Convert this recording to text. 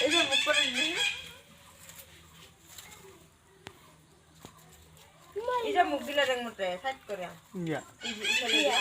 এই যে মুখ করে এটা মুখ দিলে দেখ মতে সাইড করে ইয়া এই যে